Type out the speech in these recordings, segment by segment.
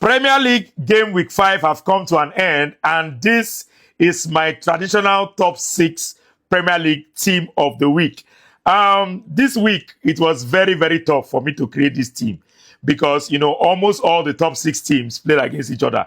Premier League game week 5 have come to an end, and this is my traditional top 6 Premier League team of the week. This week, it was very, very tough for me to create this team because, almost all the top 6 teams played against each other.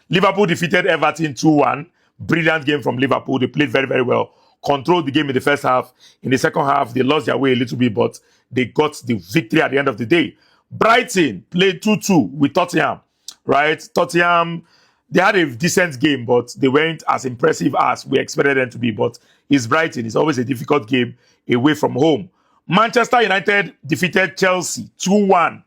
Liverpool defeated Everton 2-1. Brilliant game from Liverpool. They played very, very well. Controlled the game in the first half. In the second half, they lost their way a little bit, but they got the victory at the end of the day. Brighton played 2-2 with Tottenham, right? Tottenham, they had a decent game, but they weren't as impressive as we expected them to be. But it's Brighton. It's always a difficult game away from home. Manchester United defeated Chelsea 2-1.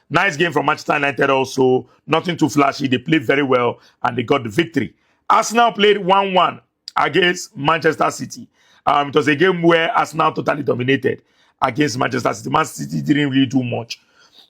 Nice game from Manchester United also. Nothing too flashy. They played very well and they got the victory. Arsenal played 1-1 against Manchester City. It was a game where Arsenal totally dominated against Manchester City. Man City didn't really do much.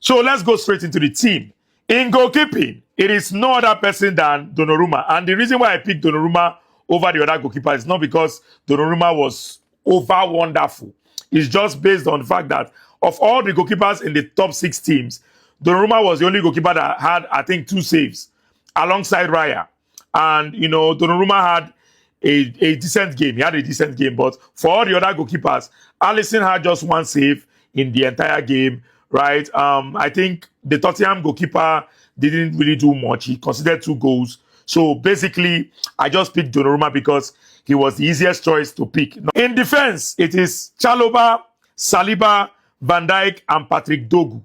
So let's go straight into the team. In goalkeeping, it is no other person than Donnarumma. And the reason why I picked Donnarumma over the other goalkeeper is not because Donnarumma was over wonderful. It's just based on the fact that of all the goalkeepers in the top 6 teams, Donnarumma was the only goalkeeper that had, I think, 2 saves alongside Raya. And, Donnarumma had a decent game. He had a decent game. But for all the other goalkeepers, Alisson had just 1 save in the entire game, right? I think the Tottenham goalkeeper didn't really do much. He conceded 2 goals. So basically, I just picked Donnarumma because he was the easiest choice to pick. In defense, it is Chalobah, Saliba, Van Dijk, and Patrick Dogu.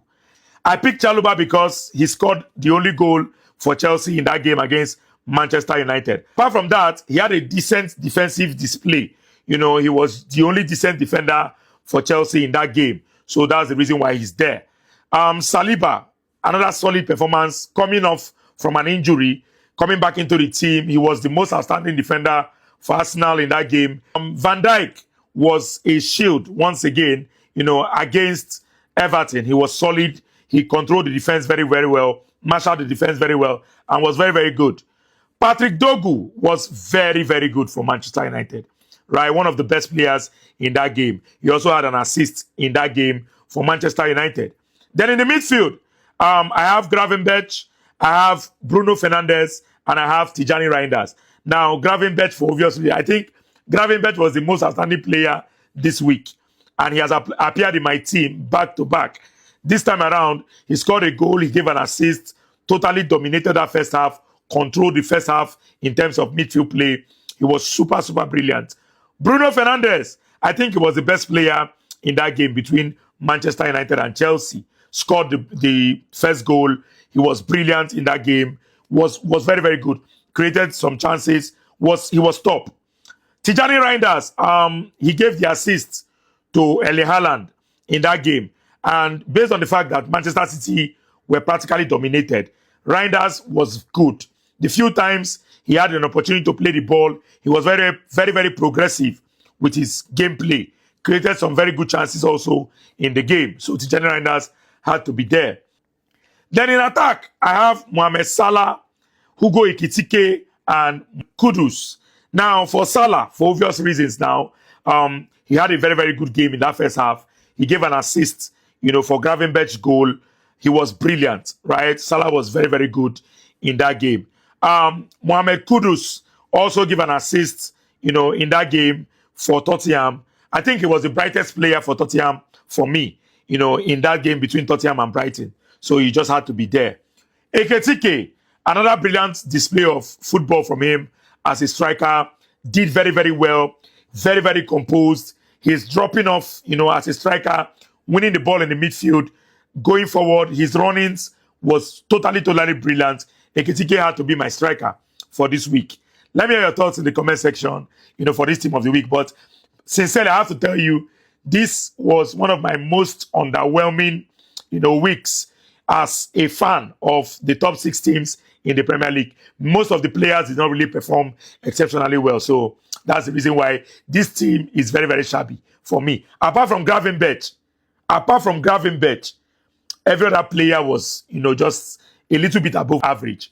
I picked Chalobah because he scored the only goal for Chelsea in that game against Manchester United. Apart from that, he had a decent defensive display. He was the only decent defender for Chelsea in that game. So that's the reason why he's there. Saliba, another solid performance coming off from an injury, coming back into the team. He was the most outstanding defender for Arsenal in that game. Van Dijk was a shield once again, against Everton. He was solid. He controlled the defense very, very well, marshaled the defense very well, and was very, very good. Patrick Dogu was very, very good for Manchester United, right? One of the best players in that game. He also had an assist in that game for Manchester United. Then in the midfield, I have Gravenberch, I have Bruno Fernandes, and I have Tijani Reinders. Now, Gravenberch, for obvious reasons, I think Gravenberch was the most outstanding player this week, and he has appeared in my team back to back. This time around, he scored a goal, he gave an assist, totally dominated that first half, controlled the first half in terms of midfield play. He was super, super brilliant. Bruno Fernandes, I think he was the best player in that game between Manchester United and Chelsea. Scored the first goal. He was brilliant in that game. Was very, very good. Created some chances. He was top. Tijani Reinders, he gave the assist to Erling Haaland in that game. And based on the fact that Manchester City were practically dominated, Reinders was good. The few times he had an opportunity to play the ball, he was very, very, very progressive with his gameplay. Created some very good chances also in the game. So Tijani Reinders had to be there. Then in attack, I have Mohamed Salah, Hugo Ekitike, and Kudus. Now, for Salah, for obvious reasons now, he had a very, very good game in that first half. He gave an assist, for Gravenberch's goal. He was brilliant, right? Salah was very, very good in that game. Mohamed Kudus also gave an assist, in that game for Tottenham. I think he was the brightest player for Tottenham for me, in that game between Tottenham and Brighton. So he just had to be there. Ekitike, another brilliant display of football from him as a striker, did very, very well, very, very composed. He's dropping off, as a striker, winning the ball in the midfield, going forward. His runnings was totally, totally brilliant. Ekitike had to be my striker for this week. Let me hear your thoughts in the comment section, for this team of the week. But sincerely, I have to tell you, this was one of my most underwhelming, weeks as a fan of the top 6 teams in the Premier League. Most of the players did not really perform exceptionally well. So that's the reason why this team is very, very shabby for me. Apart from Gravenberch, every other player was, just a little bit above average.